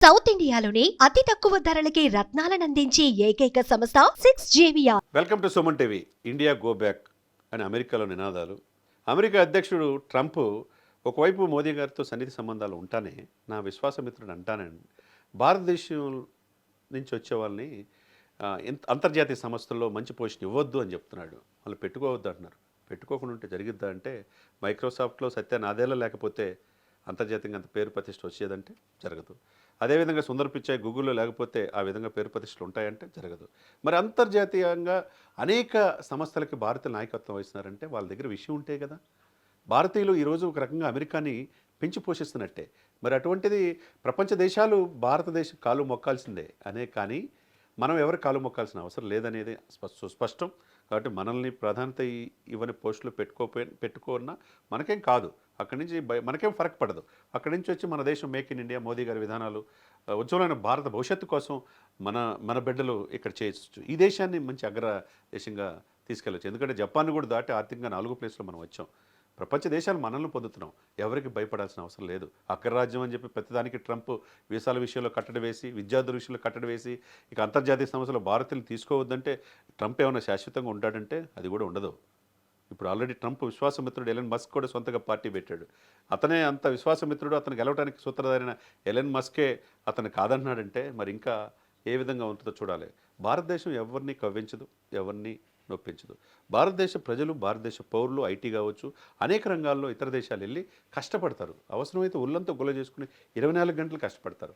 South ఇండియాలోని అతి తక్కువ ధరలకి రత్నాలనందించే ఏకైక సంస్థ 6JVR. Welcome to Suman TV. India go back అని అమెరికాలో నినాదాలు. అమెరికా అధ్యక్షుడు ట్రంప్ ఒకవైపు మోదీ గారితో సన్నిహిత సంబంధాలు ఉంటానే, నా విశ్వాసమిత్రుడు అంటానండి, భారతదేశం నుంచి వచ్చే వాళ్ళని అంతర్జాతీయ సంస్థల్లో మంచి పొజిషన్ ఇవ్వద్దు అని చెప్తున్నాడు. వాళ్ళు పెట్టుకోవద్దు అంటున్నారు. పెట్టుకోకుండా ఉంటే జరిగిద్దా అంటే, మైక్రోసాఫ్ట్లో సత్య నాదేలా లేకపోతే అంతర్జాతీయంగా అంత పేరు ప్రతిష్ట వచ్చేదంటే జరగదు. అదేవిధంగా సుందర్ పిచాయ్ గూగుల్లో లేకపోతే ఆ విధంగా పేరు ప్రతిష్టలు ఉంటాయంటే జరగదు. మరి అంతర్జాతీయంగా అనేక సంస్థలకి భారతీయులు నాయకత్వం వహిస్తున్నారంటే వాళ్ళ దగ్గర విషయం ఉంటే కదా. భారతీయులు ఈరోజు ఒక రకంగా అమెరికాని పెంచి పోషిస్తున్నట్టే. మరి అటువంటిది ప్రపంచ దేశాలు భారతదేశం కాలు మొక్కాల్సిందే అనే, కానీ మనం ఎవరు కాలు మొక్కాల్సిన అవసరం లేదనేది సుస్పష్టం. కాబట్టి మనల్ని ప్రాధాన్యత ఇవ్వని పోస్టులు పెట్టుకున్నా మనకేం కాదు, అక్కడి నుంచి మనకేం ఫరక్ పడదు. అక్కడి నుంచి వచ్చి మన దేశం మేక్ ఇన్ ఇండియా, మోదీ గారి విధానాలు, ఉజ్వలమైన భారత భవిష్యత్తు కోసం మన మన బిడ్డలు ఇక్కడ చేయొచ్చు. ఈ దేశాన్ని మంచి అగ్ర దేశంగా తీసుకెళ్ళచ్చు. ఎందుకంటే జపాన్ కూడా దాటి ఆర్థికంగా 4 ప్లేస్లో మనం వచ్చాం. ప్రపంచ దేశాలు మనల్ని పొందుతున్నాం. ఎవరికి భయపడాల్సిన అవసరం లేదు. అగ్రరాజ్యం అని చెప్పి ప్రతిదానికి ట్రంప్ వీసాల విషయంలో కట్టడి వేసి, విద్యార్థుల విషయంలో కట్టడి వేసి, ఇక అంతర్జాతీయ సమస్యలు భారతీయులు తీసుకోవద్దంటే ట్రంప్ ఏమైనా శాశ్వతంగా ఉంటాడంటే అది కూడా ఉండదు. ఇప్పుడు ఆల్రెడీ ట్రంప్ విశ్వాసమిత్రుడు ఎలన్ మస్క్ కూడా సొంతగా పార్టీ పెట్టాడు. అతనే అంత విశ్వాసమిత్రుడు, అతను గెలవడానికి సూత్రధారైన ఎలన్ మస్కే అతను కాదన్నాడంటే మరి ఇంకా ఏ విధంగా ఉంటుందో చూడాలి. భారతదేశం ఎవరిని కవ్వించదు, ఎవరిని నొప్పించదు. భారతదేశ ప్రజలు, భారతదేశ పౌరులు, ఐటీ కావచ్చు, అనేక రంగాల్లో ఇతర దేశాలు వెళ్ళి కష్టపడతారు. అవసరమైతే ఉల్లంతా గుల్ల చేసుకుని 24 గంటలు కష్టపడతారు.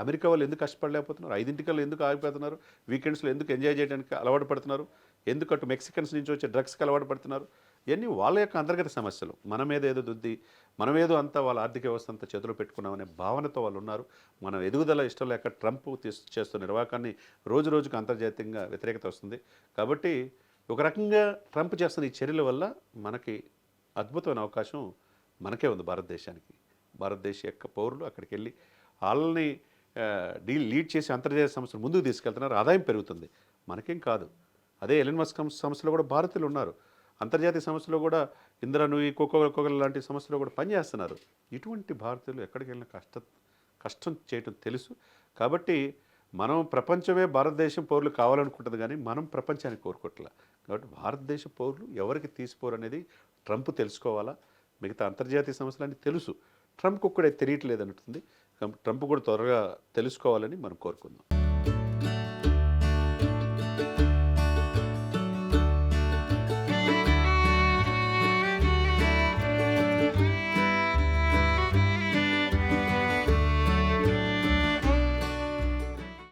అమెరికా వాళ్ళు ఎందుకు కష్టపడలేకపోతున్నారు? 5 ఎందుకు ఆగిపోతున్నారు? వీకెండ్స్లో ఎందుకు ఎంజాయ్ చేయడానికి అలవాటు పడుతున్నారు? ఎందుకు అటు మెక్సికన్స్ నుంచి వచ్చే డ్రగ్స్కి అలవాటు పడుతున్నారు? ఇవన్నీ వాళ్ళ యొక్క అంతర్గత సమస్యలు. మనమేదో ఏదో దుద్ది, మనమేదో అంతా వాళ్ళ ఆర్థిక వ్యవస్థ అంతా చేతిలో పెట్టుకున్నామనే భావనతో వాళ్ళు ఉన్నారు. మనం ఎదుగుదల ఇష్టం లేక ట్రంప్ చేస్తున్న నిర్వాకాన్ని రోజు రోజుకు అంతర్జాతీయంగా వ్యతిరేకత వస్తుంది. కాబట్టి ఒక రకంగా ట్రంప్ చేస్తున్న ఈ చర్యల వల్ల మనకి అద్భుతమైన అవకాశం మనకే ఉంది. భారతదేశానికి, భారతదేశ యొక్క పౌరులు అక్కడికి వెళ్ళి వాళ్ళని లీడ్ చేసి అంతర్జాతీయ సంస్థలు ముందుకు తీసుకెళ్తున్నారు. ఆదాయం పెరుగుతుంది, మనకేం కాదు. అదే ఎలన్ మస్క్ సంస్థలో కూడా భారతీయులు ఉన్నారు. అంతర్జాతీయ సంస్థలో కూడా ఇంద్రనూయి, కోకోకోల లాంటి సంస్థలో కూడా పనిచేస్తున్నారు. ఇటువంటి భారతీయులు ఎక్కడికి వెళ్ళినా కష్టం చేయటం తెలుసు. కాబట్టి మనం ప్రపంచమే భారతదేశం పౌరులు కావాలనుకుంటుంది, కానీ మనం ప్రపంచాన్ని కోరుకోవట్లే. కాబట్టి భారతదేశ పౌరులు ఎవరికి తీసిపోరు అనేది ట్రంప్ తెలుసుకోవాలా. మిగతా అంతర్జాతీయ సంస్థలన్నీ తెలుసు, ట్రంప్కు కూడా తెలియట్లేదు అంటుంది. ట్రంప్ కూడా త్వరగా తెలుసుకోవాలని మనం కోరుకుందాం.